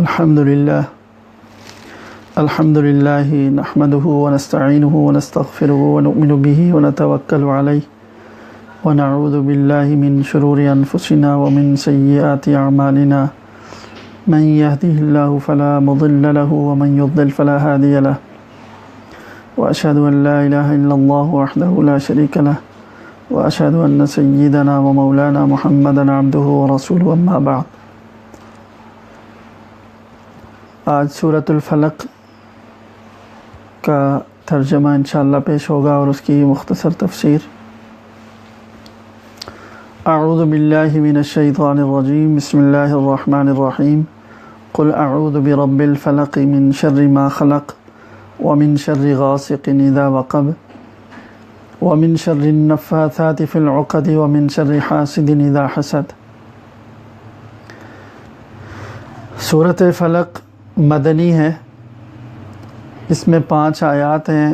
الحمد لله نحمده ونستعينه ونستغفره ونؤمن به ونتوكل عليه ونعوذ بالله من شرور أنفسنا ومن سيئات أعمالنا من يهده الله فلا مضل له ومن يضلل فلا هادي له وأشهد أن لا إله إلا الله وحده لا شريك له وأشهد أن سيدنا ومولانا محمدا عبده ورسوله أما بعد۔ آج سورۃ الفلق کا ترجمہ انشاءاللہ پیش ہوگا اور اس کی مختصر تفسیر۔ اعوذ باللہ من الشیطان الرجیم، بسم اللہ الرحمن الرحیم۔ قل اعوذ برب الفلق من شر ما خلق ومن شر غاسق اذا وقب ومن شر النفاثات في العقد ومن شر حاسد اذا حسد۔ سورۃ فلق مدنی ہے، اس میں 5 آیات ہیں،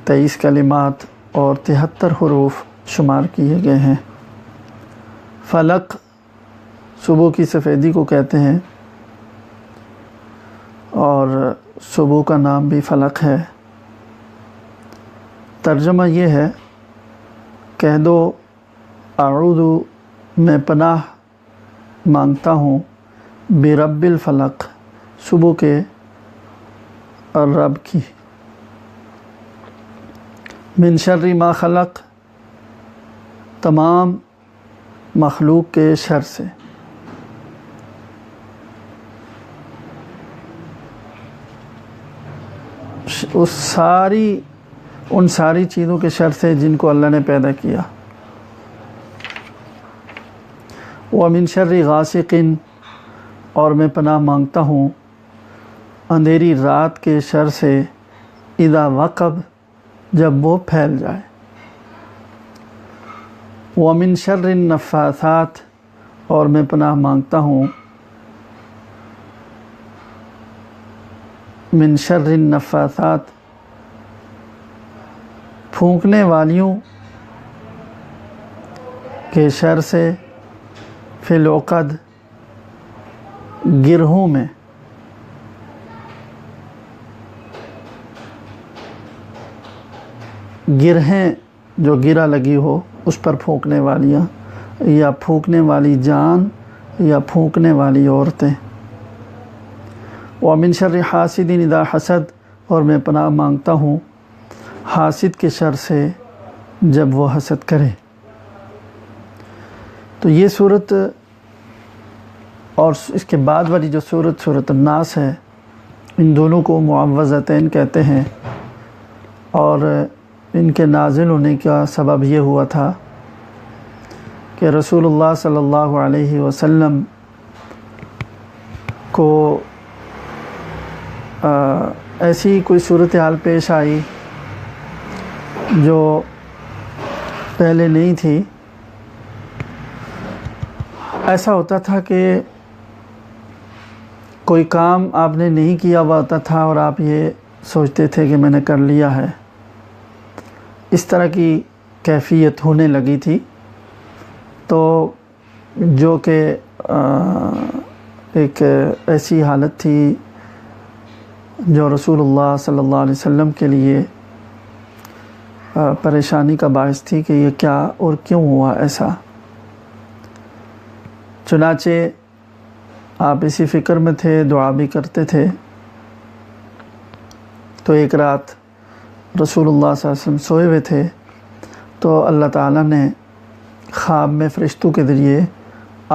23 کلمات اور 73 حروف شمار کیے گئے ہیں۔ فلق صبح کی سفیدی کو کہتے ہیں اور صبح کا نام بھی فلق ہے۔ ترجمہ یہ ہے، کہہ دو اعوذ میں پناہ مانگتا ہوں برب الفلق صبح کے رب کی، من شر ما خلق تمام مخلوق کے شر سے، ان ساری چیزوں کے شر سے جن کو اللہ نے پیدا کیا۔ ومن شر غاسق اور میں پناہ مانگتا ہوں اندھیری رات کے شر سے، اذا وقب جب وہ پھیل جائے، ومن شر النفاثات اور میں پناہ مانگتا ہوں من شر النفاثات پھونکنے والیوں کے شر سے، فی العقد گرہوں میں، گرہیں جو گرہ لگی ہو اس پر پھونکنے والیاں، یا پھونکنے والی جان یا پھونکنے والی عورتیں۔ ومن شر حاسد اذا حسد اور میں پناہ مانگتا ہوں حاسد کے شر سے جب وہ حسد کرے۔ تو یہ صورت اور اس کے بعد والی جو صورت الناس ہے، ان دونوں کو معوذتین کہتے ہیں، اور ان کے نازل ہونے کا سبب یہ ہوا تھا کہ رسول اللہ صلی اللہ علیہ وسلم کو ایسی کوئی صورتحال پیش آئی جو پہلے نہیں تھی۔ ایسا ہوتا تھا کہ کوئی کام آپ نے نہیں کیا ہوا ہوتا تھا اور آپ یہ سوچتے تھے کہ میں نے کر لیا ہے، اس طرح کی کیفیت ہونے لگی تھی، تو جو کہ ایک ایسی حالت تھی جو رسول اللہ صلی اللہ علیہ وسلم کے لیے پریشانی کا باعث تھی کہ یہ کیا اور کیوں ہوا ایسا۔ چنانچہ آپ اسی فکر میں تھے، دعا بھی کرتے تھے، تو ایک رات رسول اللہ صلی اللہ علیہ وسلم سوئے ہوئے تھے، تو اللہ تعالیٰ نے خواب میں فرشتوں کے ذریعے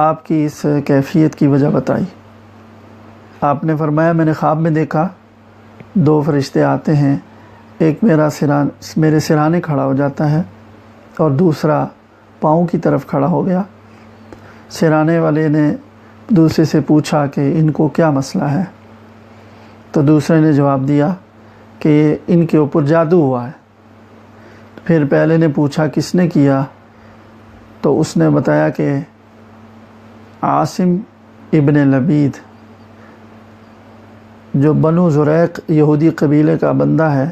آپ کی اس کیفیت کی وجہ بتائی۔ آپ نے فرمایا میں نے خواب میں دیکھا 2 فرشتے آتے ہیں، ایک میرے سرانے کھڑا ہو جاتا ہے اور دوسرا پاؤں کی طرف کھڑا ہو گیا۔ سرانے والے نے دوسرے سے پوچھا کہ ان کو کیا مسئلہ ہے، تو دوسرے نے جواب دیا کہ ان کے اوپر جادو ہوا ہے۔ پھر پہلے نے پوچھا کس نے کیا، تو اس نے بتایا کہ عاصم ابن لبید جو بنو زریق یہودی قبیلے کا بندہ ہے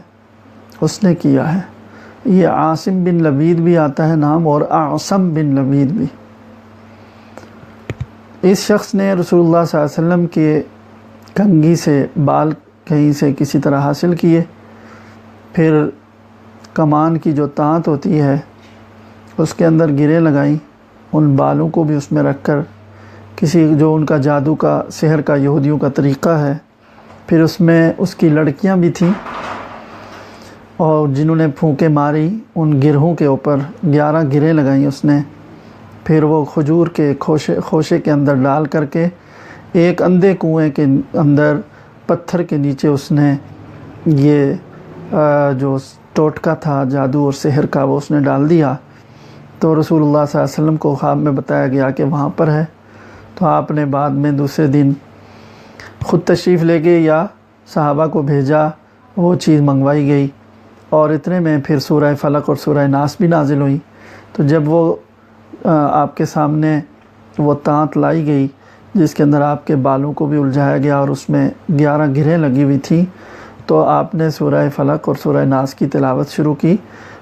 اس نے کیا ہے۔ یہ عاصم بن لبید بھی آتا ہے نام، اور اعصم بن لبید بھی۔ اس شخص نے رسول اللہ صلی اللہ علیہ وسلم کے کنگھی سے بال کہیں سے کسی طرح حاصل کیے، پھر کمان کی جو تانت ہوتی ہے اس کے اندر گریں لگائیں، ان بالوں کو بھی اس میں رکھ کر کسی جو ان کا جادو کا سحر کا یہودیوں کا طریقہ ہے، پھر اس میں اس کی لڑکیاں بھی تھیں اور جنہوں نے پھونکے ماری ان گرہوں کے اوپر 11 گریں لگائیں اس نے، پھر وہ کھجور کے خوشے کے اندر ڈال کر کے ایک اندھے کنویں کے اندر پتھر کے نیچے اس نے یہ جو ٹوٹکا تھا جادو اور سحر کا وہ اس نے ڈال دیا۔ تو رسول اللہ صلی اللہ علیہ وسلم کو خواب میں بتایا گیا کہ وہاں پر ہے، تو آپ نے بعد میں دوسرے دن خود تشریف لے گئے یا صحابہ کو بھیجا، وہ چیز منگوائی گئی، اور اتنے میں پھر سورہ فلق اور سورہ ناس بھی نازل ہوئی۔ تو جب وہ آپ کے سامنے وہ تانت لائی گئی جس کے اندر آپ کے بالوں کو بھی الجھایا گیا اور اس میں 11 گرہیں لگی ہوئی تھیں، تو آپ نے سورہ فلق اور سورہ ناس کی تلاوت شروع کی۔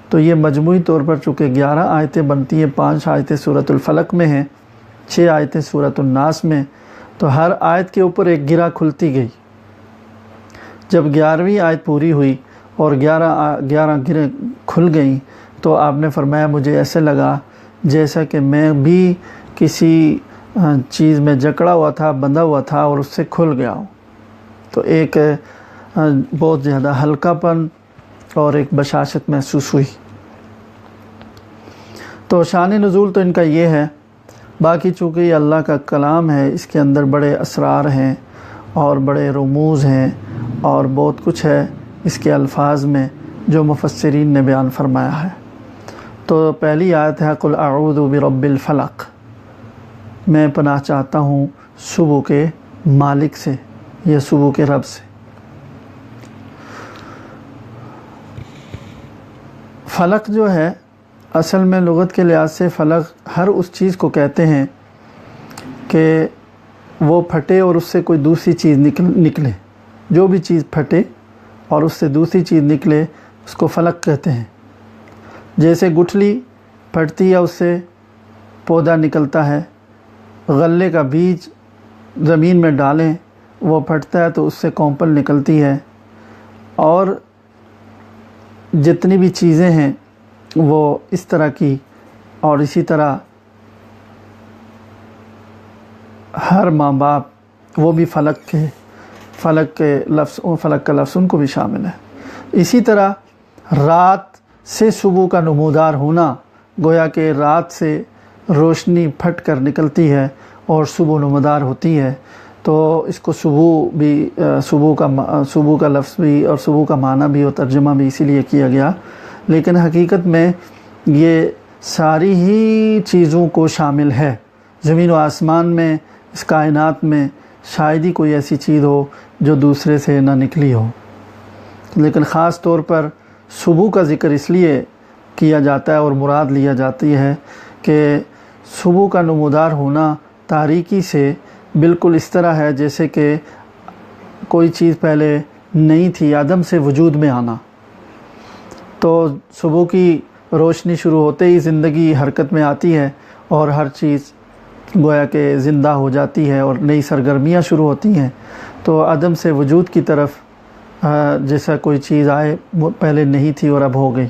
تو یہ مجموعی طور پر چونکہ 11 آیتیں بنتی ہیں، 5 آیتیں سورۃ الفلق میں ہیں، 6 آیتیں سورۃ الناس میں، تو ہر آیت کے اوپر ایک گرہ کھلتی گئی۔ جب 11ویں آیت پوری ہوئی اور 11 گرہیں کھل گئیں تو آپ نے فرمایا مجھے ایسے لگا جیسا کہ میں بھی کسی چیز میں جکڑا ہوا تھا، بندھا ہوا تھا اور اس سے کھل گیا ہوں۔ تو ایک بہت زیادہ ہلکا پن اور ایک بشاشت محسوس ہوئی۔ تو شان نزول تو ان کا یہ ہے، باقی چونکہ یہ اللہ کا کلام ہے اس کے اندر بڑے اسرار ہیں اور بڑے رموز ہیں اور بہت کچھ ہے اس کے الفاظ میں جو مفسرین نے بیان فرمایا ہے۔ تو پہلی آیت ہے قل اعوذ برب الفلق، میں پناہ چاہتا ہوں صبح کے مالک سے یا صبح کے رب سے۔ فلق جو ہے اصل میں لغت کے لحاظ سے فلق ہر اس چیز کو کہتے ہیں کہ وہ پھٹے اور اس سے کوئی دوسری چیز نکلے، جو بھی چیز پھٹے اور اس سے دوسری چیز نکلے اس کو فلق کہتے ہیں۔ جیسے گٹھلی پھٹتی ہے اس سے پودا نکلتا ہے، غلے کا بیج زمین میں ڈالیں وہ پھٹتا ہے تو اس سے کونپل نکلتی ہے، اور جتنی بھی چیزیں ہیں وہ اس طرح کی، اور اسی طرح ہر ماں باپ وہ بھی فلق کے لفظ کا لفظ ان کو بھی شامل ہے۔ اسی طرح رات سے صبح کا نمودار ہونا، گویا کہ رات سے روشنی پھٹ کر نکلتی ہے اور صبح نمودار ہوتی ہے، تو اس کو صبح کا لفظ بھی اور صبح کا معنی بھی اور ترجمہ بھی اسی لیے کیا گیا، لیکن حقیقت میں یہ ساری ہی چیزوں کو شامل ہے۔ زمین و آسمان میں، اس کائنات میں شاید ہی کوئی ایسی چیز ہو جو دوسرے سے نہ نکلی ہو، لیکن خاص طور پر صبح کا ذکر اس لیے کیا جاتا ہے اور مراد لیا جاتی ہے کہ صبح کا نمودار ہونا تاریکی سے بالکل اس طرح ہے جیسے کہ کوئی چیز پہلے نہیں تھی، عدم سے وجود میں آنا۔ تو صبح کی روشنی شروع ہوتے ہی زندگی حرکت میں آتی ہے اور ہر چیز گویا کہ زندہ ہو جاتی ہے اور نئی سرگرمیاں شروع ہوتی ہیں، تو عدم سے وجود کی طرف جیسا کوئی چیز آئے پہلے نہیں تھی اور اب ہو گئی۔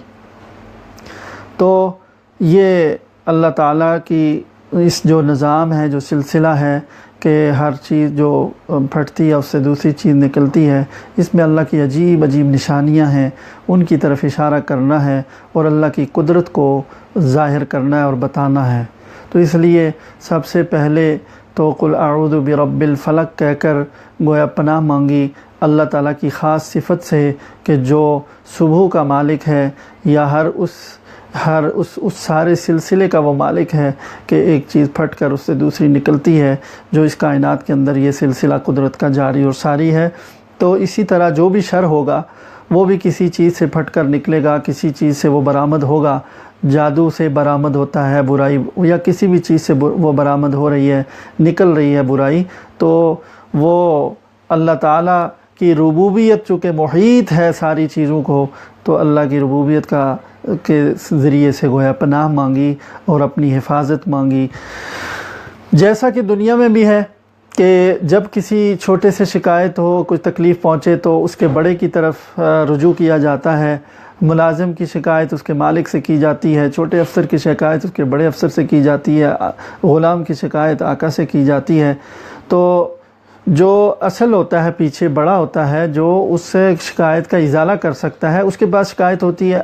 تو یہ اللہ تعالیٰ کی اس جو نظام ہے، جو سلسلہ ہے کہ ہر چیز جو پھٹتی ہے اس سے دوسری چیز نکلتی ہے، اس میں اللہ کی عجیب عجیب نشانیاں ہیں، ان کی طرف اشارہ کرنا ہے اور اللہ کی قدرت کو ظاہر کرنا ہے اور بتانا ہے۔ تو اس لیے سب سے پہلے تو قل اعوذ برب الفلق کہہ کر گویا پناہ مانگی اللہ تعالیٰ کی خاص صفت سے کہ جو صبح کا مالک ہے، یا ہر اس سارے سلسلے کا وہ مالک ہے کہ ایک چیز پھٹ کر اس سے دوسری نکلتی ہے، جو اس کائنات کے اندر یہ سلسلہ قدرت کا جاری اور ساری ہے۔ تو اسی طرح جو بھی شر ہوگا وہ بھی کسی چیز سے پھٹ کر نکلے گا، کسی چیز سے وہ برآمد ہوگا، جادو سے برآمد ہوتا ہے برائی، یا کسی بھی چیز سے وہ برآمد ہو رہی ہے، نکل رہی ہے برائی، تو وہ اللہ تعالیٰ کی ربوبیت چونکہ محیط ہے ساری چیزوں کو، تو اللہ کی ربوبیت کے ذریعے سے گویا پناہ مانگی اور اپنی حفاظت مانگی۔ جیسا کہ دنیا میں بھی ہے کہ جب کسی چھوٹے سے شکایت ہو، کوئی تکلیف پہنچے تو اس کے بڑے کی طرف رجوع کیا جاتا ہے، ملازم کی شکایت اس کے مالک سے کی جاتی ہے، چھوٹے افسر کی شکایت اس کے بڑے افسر سے کی جاتی ہے، غلام کی شکایت آقا سے کی جاتی ہے۔ تو جو اصل ہوتا ہے، پیچھے بڑا ہوتا ہے، جو اس سے شکایت کا ازالہ کر سکتا ہے، اس کے بعد شکایت ہوتی ہے۔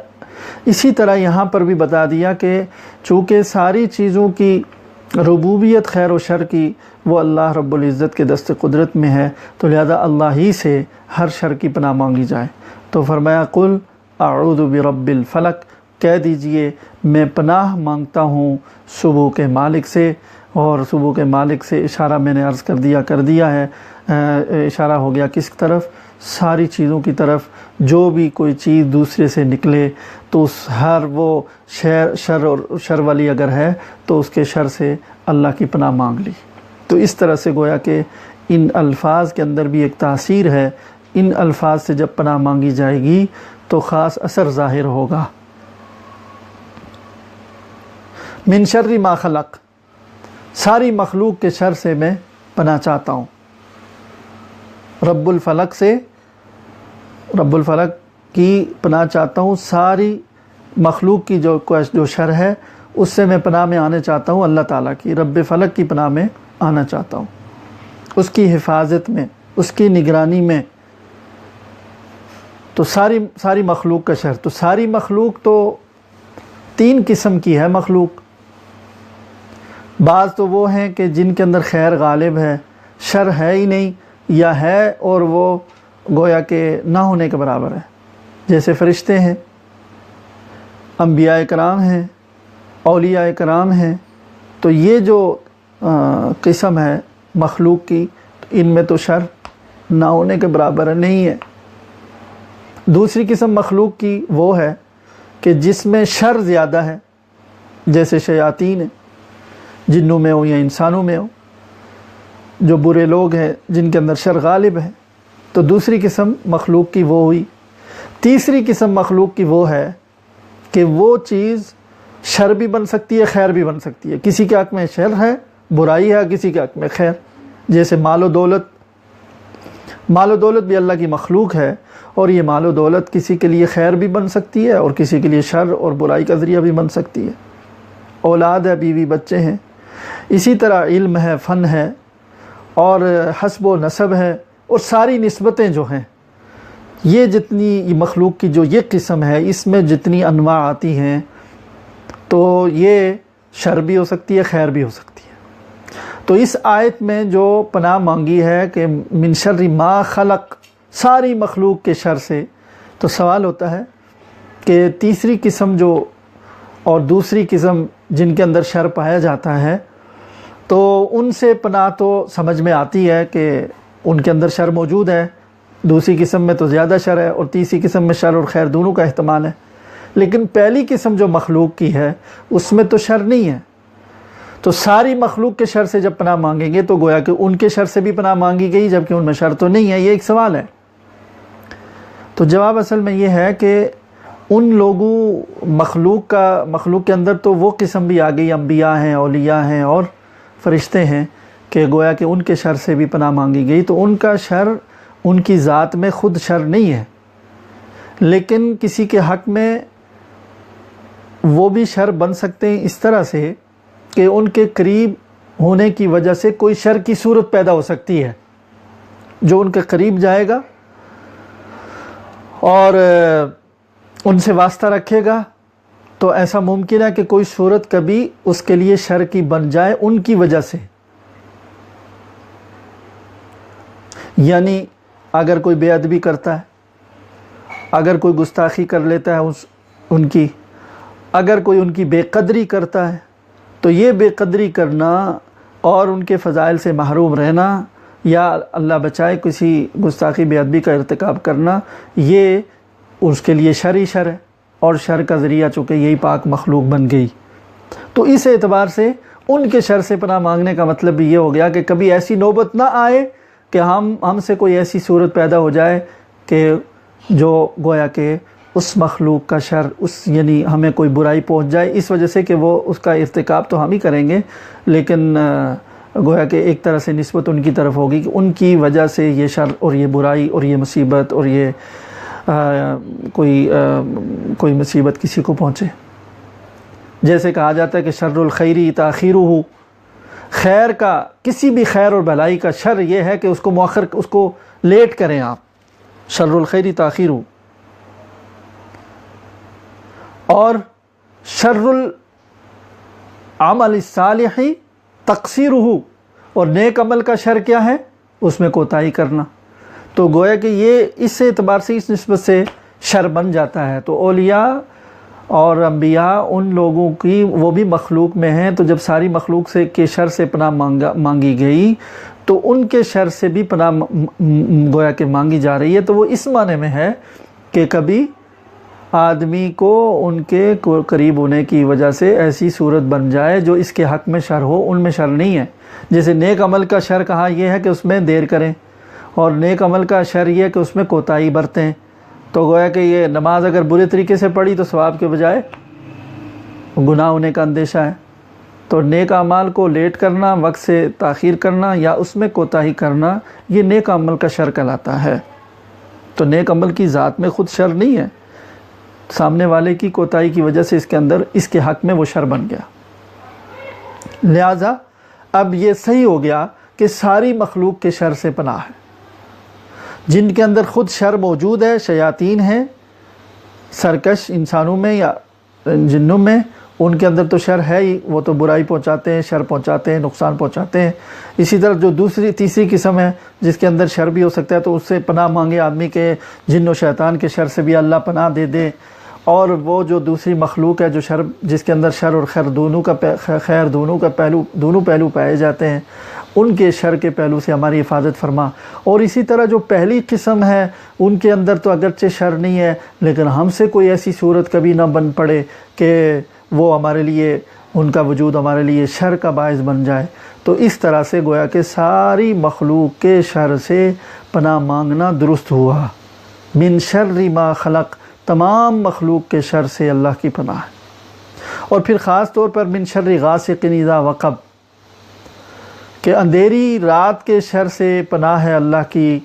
اسی طرح یہاں پر بھی بتا دیا کہ چونکہ ساری چیزوں کی ربوبیت خیر و شر کی وہ اللہ رب العزت کے دست قدرت میں ہے، تو لہذا اللہ ہی سے ہر شر کی پناہ مانگی جائے۔ تو فرمایا قل اعوذ برب الفلق، کہہ دیجئے میں پناہ مانگتا ہوں صبح کے مالک سے۔ اور صبح کے مالک سے اشارہ میں نے عرض کر دیا ہے، اشارہ ہو گیا کس طرف؟ ساری چیزوں کی طرف۔ جو بھی کوئی چیز دوسرے سے نکلے تو اس ہر وہ شر والی اگر ہے تو اس کے شر سے اللہ کی پناہ مانگ لی۔ تو اس طرح سے گویا کہ ان الفاظ کے اندر بھی ایک تاثیر ہے، ان الفاظ سے جب پناہ مانگی جائے گی تو خاص اثر ظاہر ہوگا۔ من شر ما خلق، ساری مخلوق کے شر سے میں پناہ چاہتا ہوں۔ رب الفلق سے، رب الفلق کی پناہ چاہتا ہوں، ساری مخلوق کی جو شر ہے اس سے میں پناہ میں آنے چاہتا ہوں، اللہ تعالیٰ کی رب فلق کی پناہ میں آنا چاہتا ہوں، اس کی حفاظت میں، اس کی نگرانی میں۔ تو ساری مخلوق کا شر، تو ساری مخلوق تو تین قسم کی ہے مخلوق۔ بعض تو وہ ہیں کہ جن کے اندر خیر غالب ہے، شر ہے ہی نہیں، یا ہے اور وہ گویا کہ نہ ہونے کے برابر ہے، جیسے فرشتے ہیں، انبیاء کرام ہیں، اولیاء کرام ہیں۔ تو یہ جو قسم ہے مخلوق کی، ان میں تو شر نہ ہونے کے برابر نہیں ہے۔ دوسری قسم مخلوق کی وہ ہے کہ جس میں شر زیادہ ہے، جیسے شیاطین ہیں، جنوں میں ہو یا انسانوں میں ہو، جو برے لوگ ہیں جن کے اندر شر غالب ہے۔ تو دوسری قسم مخلوق کی وہ ہوئی۔ تیسری قسم مخلوق کی وہ ہے کہ وہ چیز شر بھی بن سکتی ہے، خیر بھی بن سکتی ہے۔ کسی کے حق میں شر ہے، برائی ہے، کسی کے حق میں خیر، جیسے مال و دولت۔ مال و دولت بھی اللہ کی مخلوق ہے، اور یہ مال و دولت کسی کے لیے خیر بھی بن سکتی ہے اور کسی کے لیے شر اور برائی کا ذریعہ بھی بن سکتی ہے۔ اولاد ہے، بیوی بچے ہیں، اسی طرح علم ہے، فن ہے، اور حسب و نسب ہے، اور ساری نسبتیں جو ہیں، یہ جتنی مخلوق کی جو یہ قسم ہے، اس میں جتنی انواع آتی ہیں، تو یہ شر بھی ہو سکتی ہے، خیر بھی ہو سکتی ہے۔ تو اس آیت میں جو پناہ مانگی ہے کہ من شر ما خلق، ساری مخلوق کے شر سے، تو سوال ہوتا ہے کہ تیسری قسم جو اور دوسری قسم جن کے اندر شر پایا جاتا ہے، تو ان سے پناہ تو سمجھ میں آتی ہے کہ ان کے اندر شر موجود ہے، دوسری قسم میں تو زیادہ شر ہے، اور تیسری قسم میں شر اور خیر دونوں کا احتمال ہے۔ لیکن پہلی قسم جو مخلوق کی ہے اس میں تو شر نہیں ہے، تو ساری مخلوق کے شر سے جب پناہ مانگیں گے تو گویا کہ ان کے شر سے بھی پناہ مانگی گئی، جبکہ ان میں شر تو نہیں ہے۔ یہ ایک سوال ہے۔ تو جواب اصل میں یہ ہے کہ ان لوگوں مخلوق کے اندر تو وہ قسم بھی آ گئی، انبیاء ہیں، اولیاء ہیں اور فرشتے ہیں، کہ گویا کہ ان کے شر سے بھی پناہ مانگی گئی۔ تو ان کا شر ان کی ذات میں خود شر نہیں ہے، لیکن کسی کے حق میں وہ بھی شر بن سکتے ہیں اس طرح سے کہ ان کے قریب ہونے کی وجہ سے کوئی شر کی صورت پیدا ہو سکتی ہے۔ جو ان کے قریب جائے گا اور ان سے واسطہ رکھے گا تو ایسا ممکن ہے کہ کوئی صورت کبھی اس کے لیے شر کی بن جائے ان کی وجہ سے۔ یعنی اگر کوئی بے ادبی کرتا ہے، اگر کوئی گستاخی کر لیتا ہے ان کی، اگر کوئی ان کی بے قدری کرتا ہے، تو یہ بے قدری کرنا اور ان کے فضائل سے محروم رہنا، یا اللہ بچائے کسی گستاخی بے ادبی کا ارتکاب کرنا، یہ اس کے لیے شر ہی شر ہے، اور شر کا ذریعہ چونکہ یہی پاک مخلوق بن گئی۔ تو اس اعتبار سے ان کے شر سے پناہ مانگنے کا مطلب بھی یہ ہو گیا کہ کبھی ایسی نوبت نہ آئے کہ ہم سے کوئی ایسی صورت پیدا ہو جائے کہ جو گویا کہ اس مخلوق کا شر، یعنی ہمیں کوئی برائی پہنچ جائے اس وجہ سے کہ وہ اس کا ارتکاب تو ہم ہی کریں گے، لیکن گویا کہ ایک طرح سے نسبت ان کی طرف ہوگی کہ ان کی وجہ سے یہ شر اور یہ برائی اور یہ مصیبت اور یہ کوئی مصیبت کسی کو پہنچے۔ جیسے کہا جاتا ہے کہ شر الخیری تاخیرہ، خیر کا، کسی بھی خیر اور بھلائی کا شر یہ ہے کہ اس کو مؤخر، اس کو لیٹ کریں آپ، شر الخیری تاخیرہ۔ اور شر العمل الصالح تقصیرہ، اور نیک عمل کا شر کیا ہے؟ اس میں کوتاہی کرنا۔ تو گویا کہ یہ اس اعتبار سے، اس نسبت سے شر بن جاتا ہے۔ تو اولیاء اور انبیاء ان لوگوں کی، وہ بھی مخلوق میں ہیں، تو جب ساری مخلوق سے کے شر سے پناہ مانگی گئی تو ان کے شر سے بھی پناہ گویا کہ مانگی جا رہی ہے۔ تو وہ اس معنی میں ہے کہ کبھی آدمی کو ان کے قریب ہونے کی وجہ سے ایسی صورت بن جائے جو اس کے حق میں شر ہو، ان میں شر نہیں ہے۔ جیسے نیک عمل کا شر کہا یہ ہے کہ اس میں دیر کریں، اور نیک عمل کا شر یہ ہے کہ اس میں کوتاہی برتیں۔ تو گویا کہ یہ نماز اگر برے طریقے سے پڑھی تو ثواب کے بجائے گناہ ہونے کا اندیشہ ہے۔ تو نیک اعمال کو لیٹ کرنا، وقت سے تاخیر کرنا یا اس میں کوتاہی کرنا، یہ نیک عمل کا شر کہلاتا ہے۔ تو نیک عمل کی ذات میں خود شر نہیں ہے، سامنے والے کی کوتاہی کی وجہ سے اس کے اندر، اس کے حق میں وہ شر بن گیا۔ لہٰذا اب یہ صحیح ہو گیا کہ ساری مخلوق کے شر سے پناہ ہے۔ جن کے اندر خود شر موجود ہے، شیاطین ہیں، سرکش انسانوں میں یا جنوں میں، ان کے اندر تو شر ہے ہی، وہ تو برائی پہنچاتے ہیں، شر پہنچاتے ہیں، نقصان پہنچاتے ہیں۔ اسی طرح جو تیسری قسم ہے جس کے اندر شر بھی ہو سکتا ہے، تو اس سے پناہ مانگے آدمی کے جن و شیطان کے شر سے بھی اللہ پناہ دے دے۔ اور وہ جو دوسری مخلوق ہے جو شر، جس کے اندر شر اور خیر دونوں کا پہلو پائے جاتے ہیں، ان کے شر کے پہلو سے ہماری حفاظت فرما۔ اور اسی طرح جو پہلی قسم ہے ان کے اندر تو اگرچہ شر نہیں ہے، لیکن ہم سے کوئی ایسی صورت کبھی نہ بن پڑے کہ وہ ہمارے لیے، ان کا وجود ہمارے لیے شر کا باعث بن جائے۔ تو اس طرح سے گویا کہ ساری مخلوق کے شر سے پناہ مانگنا درست ہوا۔ من شر ما خلق، تمام مخلوق کے شر سے اللہ کی پناہ ہے۔ اور پھر خاص طور پر من شر غاسق اذا وقب، کہ اندھیری رات کے شر سے پناہ ہے اللہ کی،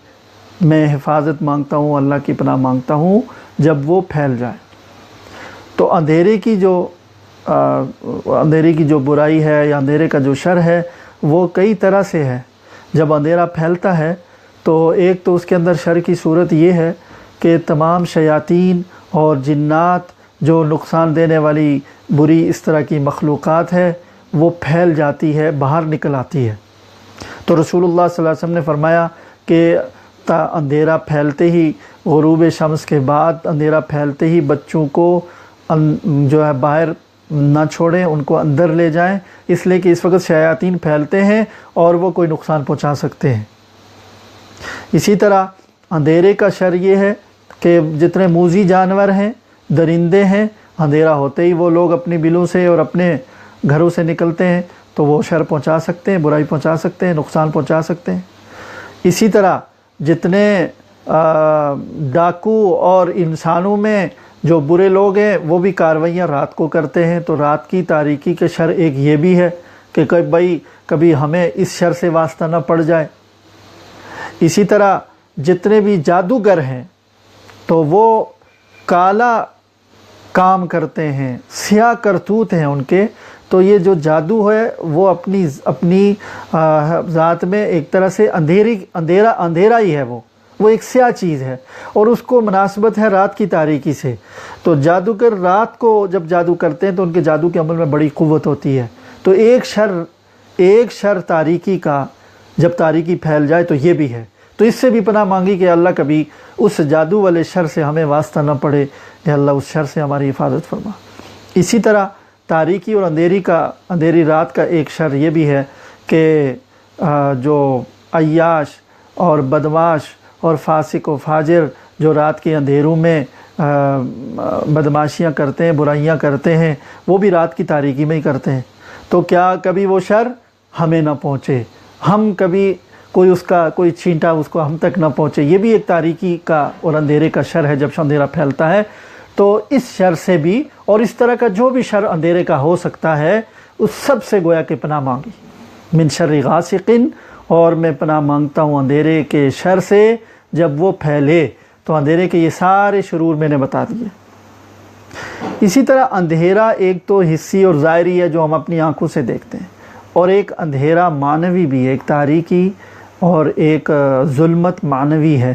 میں حفاظت مانگتا ہوں، اللہ کی پناہ مانگتا ہوں جب وہ پھیل جائے۔ تو اندھیرے کی جو برائی ہے یا اندھیرے کا جو شر ہے وہ کئی طرح سے ہے۔ جب اندھیرا پھیلتا ہے تو ایک تو اس کے اندر شر کی صورت یہ ہے کہ تمام شیاطین اور جنات، جو نقصان دینے والی بری اس طرح کی مخلوقات ہے، وہ پھیل جاتی ہے، باہر نکل آتی ہے۔ تو رسول اللہ صلی اللہ علیہ وسلم نے فرمایا کہ اندھیرا پھیلتے ہی، غروب شمس کے بعد اندھیرا پھیلتے ہی بچوں کو جو ہے باہر نہ چھوڑیں، ان کو اندر لے جائیں، اس لیے کہ اس وقت شیاطین پھیلتے ہیں اور وہ کوئی نقصان پہنچا سکتے ہیں۔ اسی طرح اندھیرے کا شر یہ ہے کہ جتنے موذی جانور ہیں، درندے ہیں، اندھیرا ہوتے ہی وہ لوگ اپنی بلوں سے اور اپنے گھروں سے نکلتے ہیں، تو وہ شر پہنچا سکتے ہیں، برائی پہنچا سکتے ہیں، نقصان پہنچا سکتے ہیں۔ اسی طرح جتنے ڈاکو اور انسانوں میں جو برے لوگ ہیں وہ بھی کارروائیاں رات کو کرتے ہیں، تو رات کی تاریکی کے شر ایک یہ بھی ہے کہ کبھی ہمیں اس شر سے واسطہ نہ پڑ جائے۔ اسی طرح جتنے بھی جادوگر ہیں تو وہ کالا کام کرتے ہیں، سیاہ کرتوت ہیں ان کے، تو یہ جو جادو ہے وہ اپنی ذات میں ایک طرح سے اندھیرا ہی ہے، وہ ایک سیاہ چیز ہے، اور اس کو مناسبت ہے رات کی تاریکی سے۔ تو جادوگر رات کو جب جادو کرتے ہیں تو ان کے جادو کے عمل میں بڑی قوت ہوتی ہے۔ تو ایک شر تاریکی کا جب تاریکی پھیل جائے تو یہ بھی ہے۔ تو اس سے بھی پناہ مانگی کہ اللہ کبھی اس جادو والے شر سے ہمیں واسطہ نہ پڑے، کہ اللہ اس شر سے ہماری حفاظت فرما۔ اسی طرح تاریکی اور اندھیری رات کا ایک شر یہ بھی ہے کہ جو عیاش اور بدمعاش اور فاسق و فاجر جو رات کے اندھیروں میں بدمعاشیاں کرتے ہیں، برائیاں کرتے ہیں، وہ بھی رات کی تاریکی میں ہی کرتے ہیں۔ تو کیا کبھی وہ شر ہمیں نہ پہنچے، ہم کبھی کوئی چھینٹا اس کو ہم تک نہ پہنچے، یہ بھی ایک تاریکی کا اور اندھیرے کا شر ہے جب اندھیرا پھیلتا ہے۔ تو اس شر سے بھی، اور اس طرح کا جو بھی شر اندھیرے کا ہو سکتا ہے، اس سب سے گویا کہ پناہ مانگی۔ من شر غاسقن، اور میں پناہ مانگتا ہوں اندھیرے کے شر سے جب وہ پھیلے۔ تو اندھیرے کے یہ سارے شرور میں نے بتا دیے۔ اسی طرح اندھیرا ایک تو حسی اور ظاہری ہے جو ہم اپنی آنکھوں سے دیکھتے ہیں، اور ایک اندھیرا معنوی بھی ہے، ایک تاریکی اور ایک ظلمت معنوی ہے۔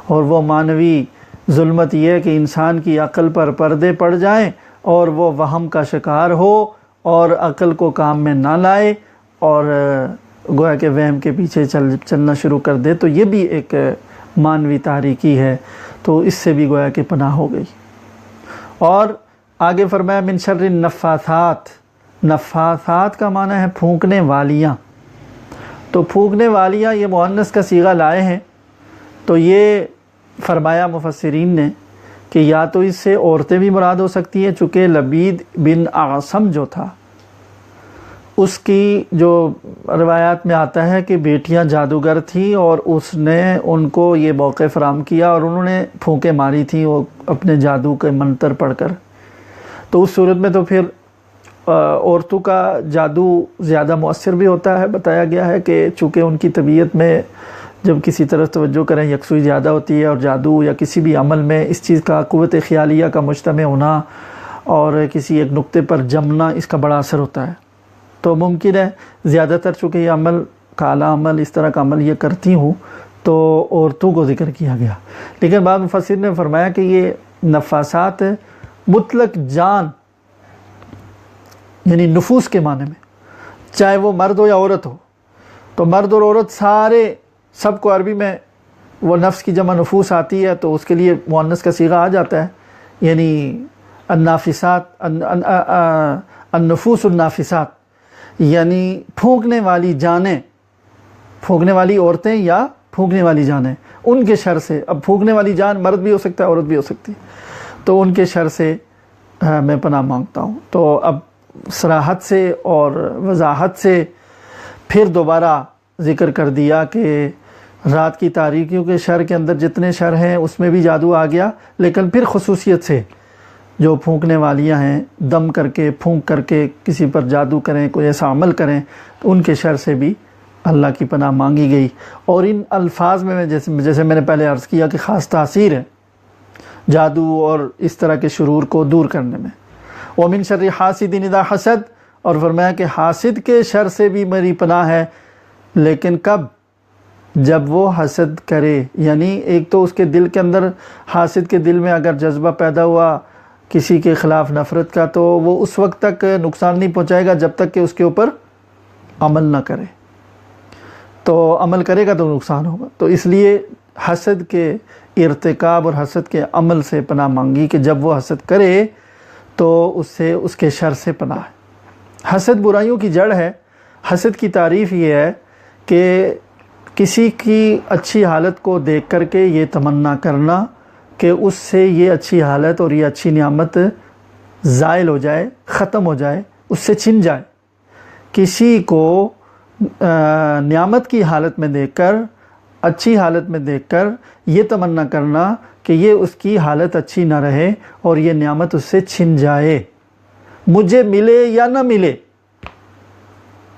اور وہ معنوی ظلمت یہ ہے کہ انسان کی عقل پر پردے پڑ جائیں اور وہ وہم کا شکار ہو اور عقل کو کام میں نہ لائے اور گویا کہ وہم کے پیچھے چلنا شروع کر دے، تو یہ بھی ایک معنوی تاریکی ہے۔ تو اس سے بھی گویا کہ پناہ ہو گئی۔ اور آگے فرمایا من شر النفاثات، نفاثات کا معنی ہے پھونکنے والیاں۔ تو پھونکنے والیاں یہ مؤنث کا صیغہ لائے ہیں، تو یہ فرمایا مفسرین نے کہ یا تو اس سے عورتیں بھی مراد ہو سکتی ہیں، چونکہ لبید بن اعصم جو تھا اس کی جو روایات میں آتا ہے کہ بیٹیاں جادوگر تھیں اور اس نے ان کو یہ موقع فراہم کیا اور انہوں نے پھونکیں ماری تھیں وہ اپنے جادو کے منتر پڑھ کر۔ تو اس صورت میں تو پھر عورتوں کا جادو زیادہ مؤثر بھی ہوتا ہے۔ بتایا گیا ہے کہ چونکہ ان کی طبیعت میں جب کسی طرف توجہ کریں یکسوئی زیادہ ہوتی ہے، اور جادو یا کسی بھی عمل میں اس چیز کا قوت خیالیہ کا مجتمع ہونا اور کسی ایک نقطے پر جمنا، اس کا بڑا اثر ہوتا ہے۔ تو ممکن ہے زیادہ تر چونکہ یہ عمل کالا عمل اس طرح کا عمل یہ کرتی ہوں تو عورتوں کو ذکر کیا گیا۔ لیکن بعض مفسر نے فرمایا کہ یہ نفاسات مطلق جان یعنی نفوس کے معنی میں، چاہے وہ مرد ہو یا عورت ہو، تو مرد اور عورت سارے سب کو عربی میں وہ نفس کی جمع نفوس آتی ہے تو اس کے لیے مؤنث کا صیغہ آ جاتا ہے، یعنی النافسات، النفوس النافسات، یعنی پھونکنے والی جانیں، پھونکنے والی عورتیں یا پھونکنے والی جانیں، ان کے شر سے۔ اب پھونکنے والی جان مرد بھی ہو سکتا ہے عورت بھی ہو سکتی ہے، تو ان کے شر سے میں پناہ مانگتا ہوں۔ تو اب صراحت سے اور وضاحت سے پھر دوبارہ ذکر کر دیا کہ رات کی تاریکیوں کے شر کے اندر جتنے شر ہیں اس میں بھی جادو آ گیا، لیکن پھر خصوصیت سے جو پھونکنے والیاں ہیں، دم کر کے پھونک کر کے کسی پر جادو کریں، کوئی ایسا عمل کریں، تو ان کے شر سے بھی اللہ کی پناہ مانگی گئی۔ اور ان الفاظ میں جیسے میں نے پہلے عرض کیا کہ خاص تاثیر ہے جادو اور اس طرح کے شرور کو دور کرنے میں۔ وَمِن شَرِّ حَاسِدٍ اِذَا حَسَدَ، اور فرمایا کہ حاسد کے شر سے بھی میری پناہ ہے، لیکن کب؟ جب وہ حسد کرے، یعنی ایک تو اس کے دل کے اندر، حاسد کے دل میں اگر جذبہ پیدا ہوا کسی کے خلاف نفرت کا، تو وہ اس وقت تک نقصان نہیں پہنچائے گا جب تک کہ اس کے اوپر عمل نہ کرے، تو عمل کرے گا تو نقصان ہوگا۔ تو اس لیے حسد کے ارتکاب اور حسد کے عمل سے پناہ مانگی کہ جب وہ حسد کرے تو اس سے اس کے شر سے پناہ ہے۔ حسد برائیوں کی جڑ ہے۔ حسد کی تعریف یہ ہے کہ کسی کی اچھی حالت کو دیکھ کر کے یہ تمنا کرنا کہ اس سے یہ اچھی حالت اور یہ اچھی نعمت زائل ہو جائے، ختم ہو جائے، اس سے چھن جائے۔ کسی کو نعمت کی حالت میں دیکھ کر، اچھی حالت میں دیکھ کر یہ تمنا کرنا کہ یہ اس کی حالت اچھی نہ رہے اور یہ نعمت اس سے چھن جائے، مجھے ملے یا نہ ملے،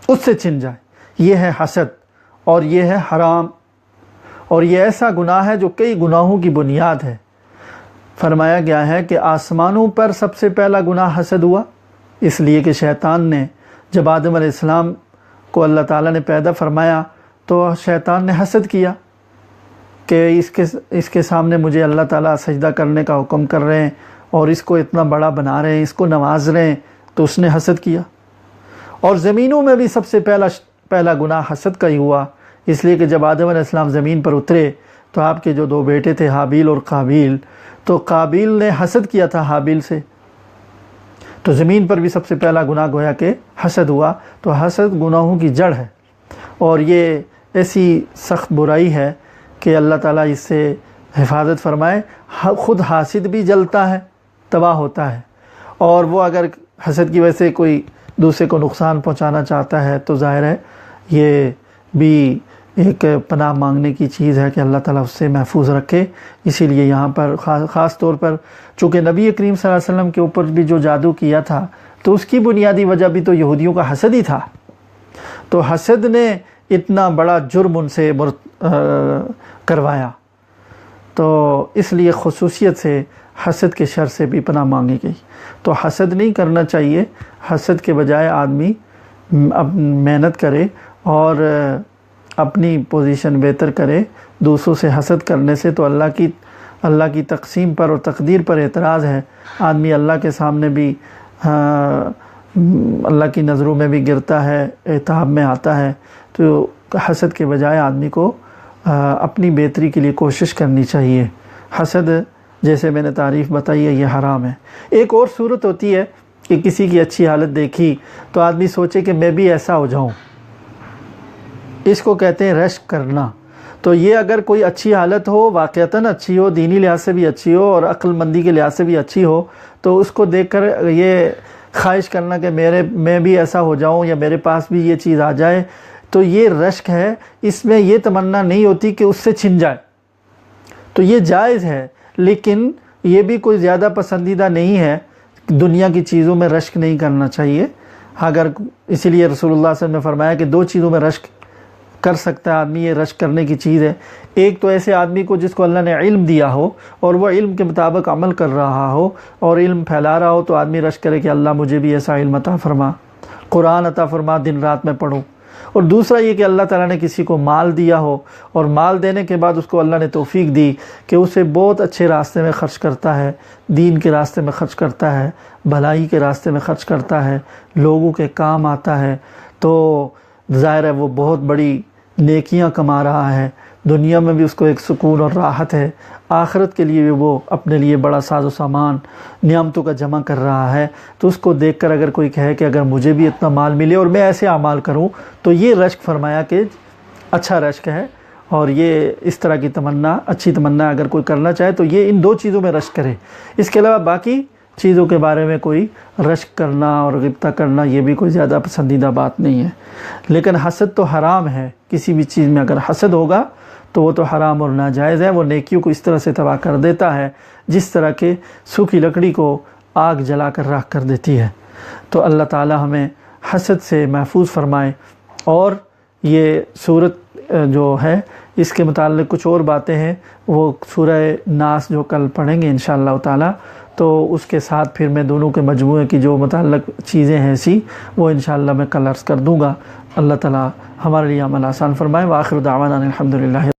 اس سے چھن جائے۔ یہ ہے حسد، اور یہ ہے حرام، اور یہ ایسا گناہ ہے جو کئی گناہوں کی بنیاد ہے۔ فرمایا گیا ہے کہ آسمانوں پر سب سے پہلا گناہ حسد ہوا، اس لیے کہ شیطان نے جب آدم علیہ السلام کو اللہ تعالیٰ نے پیدا فرمایا تو شیطان نے حسد کیا کہ اس کے سامنے مجھے اللہ تعالیٰ سجدہ کرنے کا حکم کر رہے ہیں اور اس کو اتنا بڑا بنا رہے ہیں، اس کو نواز رہے ہیں، تو اس نے حسد کیا۔ اور زمینوں میں بھی سب سے پہلا گناہ حسد کا ہی ہوا، اس لیے کہ جب آدم علیہ السلام زمین پر اترے تو آپ کے جو دو بیٹے تھے حابیل اور قابیل، تو قابیل نے حسد کیا تھا حابیل سے، تو زمین پر بھی سب سے پہلا گناہ گویا کہ حسد ہوا۔ تو حسد گناہوں کی جڑ ہے، اور یہ ایسی سخت برائی ہے کہ اللہ تعالیٰ اس سے حفاظت فرمائے۔ خود حاسد بھی جلتا ہے، تباہ ہوتا ہے، اور وہ اگر حسد کی وجہ سے کوئی دوسرے کو نقصان پہنچانا چاہتا ہے تو ظاہر ہے یہ بھی ایک پناہ مانگنے کی چیز ہے کہ اللہ تعالیٰ اس سے محفوظ رکھے۔ اسی لیے یہاں پر خاص طور پر چونکہ نبی کریم صلی اللہ علیہ وسلم کے اوپر بھی جو جادو کیا تھا تو اس کی بنیادی وجہ بھی تو یہودیوں کا حسد ہی تھا، تو حسد نے اتنا بڑا جرم ان سے کروایا، تو اس لیے خصوصیت سے حسد کے شر سے بھی پناہ مانگی گئی۔ تو حسد نہیں کرنا چاہیے، حسد کے بجائے آدمی محنت کرے اور اپنی پوزیشن بہتر کرے۔ دوسروں سے حسد کرنے سے تو اللہ کی تقسیم پر اور تقدیر پر اعتراض ہے، آدمی اللہ کے سامنے بھی اللہ کی نظروں میں بھی گرتا ہے، عتاب میں آتا ہے۔ تو حسد کے بجائے آدمی کو اپنی بہتری کے لیے کوشش کرنی چاہیے۔ حسد جیسے میں نے تعریف بتائی ہے، یہ حرام ہے۔ ایک اور صورت ہوتی ہے کہ کسی کی اچھی حالت دیکھی تو آدمی سوچے کہ میں بھی ایسا ہو جاؤں، اس کو کہتے ہیں رشک کرنا۔ تو یہ اگر کوئی اچھی حالت ہو، واقعتاً اچھی ہو، دینی لحاظ سے بھی اچھی ہو اور عقل مندی کے لحاظ سے بھی اچھی ہو، تو اس کو دیکھ کر یہ خواہش کرنا کہ میں بھی ایسا ہو جاؤں یا میرے پاس بھی یہ چیز آ جائے، تو یہ رشک ہے۔ اس میں یہ تمنا نہیں ہوتی کہ اس سے چھن جائے، تو یہ جائز ہے، لیکن یہ بھی کوئی زیادہ پسندیدہ نہیں ہے۔ دنیا کی چیزوں میں رشک نہیں کرنا چاہیے۔ اسی لیے رسول اللہ صلی اللہ علیہ وسلم نے فرمایا کہ 2 چیزوں میں رشک کر سکتا ہے آدمی، یہ رشک کرنے کی چیز ہے۔ ایک تو ایسے آدمی کو جس کو اللہ نے علم دیا ہو اور وہ علم کے مطابق عمل کر رہا ہو اور علم پھیلا رہا ہو، تو آدمی رشک کرے کہ اللہ مجھے بھی ایسا علم عطا فرما، قرآن عطا فرما، دن رات میں پڑھوں۔ اور دوسرا یہ کہ اللہ تعالیٰ نے کسی کو مال دیا ہو اور مال دینے کے بعد اس کو اللہ نے توفیق دی کہ اسے بہت اچھے راستے میں خرچ کرتا ہے، دین کے راستے میں خرچ کرتا ہے، بھلائی کے راستے میں خرچ کرتا ہے، لوگوں کے کام آتا ہے، تو ظاہر ہے وہ بہت بڑی نیکیاں کما رہا ہے۔ دنیا میں بھی اس کو ایک سکون اور راحت ہے، آخرت کے لیے بھی وہ اپنے لیے بڑا ساز و سامان نعمتوں کا جمع کر رہا ہے۔ تو اس کو دیکھ کر اگر کوئی کہے کہ اگر مجھے بھی اتنا مال ملے اور میں ایسے اعمال کروں، تو یہ رشک فرمایا کہ اچھا رشک ہے، اور یہ اس طرح کی تمنا، اچھی تمنا اگر کوئی کرنا چاہے تو یہ ان 2 چیزوں میں رشک کرے۔ اس کے علاوہ باقی چیزوں کے بارے میں کوئی رشک کرنا اور غبطہ کرنا یہ بھی کوئی زیادہ پسندیدہ بات نہیں ہے۔ لیکن حسد تو حرام ہے، کسی بھی چیز میں اگر حسد ہوگا تو وہ تو حرام اور ناجائز ہے، وہ نیکیوں کو اس طرح سے تباہ کر دیتا ہے جس طرح کہ سوکھی لکڑی کو آگ جلا کر راکھ کر دیتی ہے۔ تو اللہ تعالی ہمیں حسد سے محفوظ فرمائے۔ اور یہ صورت جو ہے اس کے متعلق کچھ اور باتیں ہیں، وہ سورہ ناس جو کل پڑھیں گے انشاءاللہ تعالی، تو اس کے ساتھ پھر میں دونوں کے مجموعے کی جو متعلق چیزیں ہیں ایسی وہ انشاءاللہ میں کل عرض کر دوں گا۔ اللہ تعالی ہمارے لیے عمل آسان فرمائے۔ وآخر دعوانا الحمدللہ۔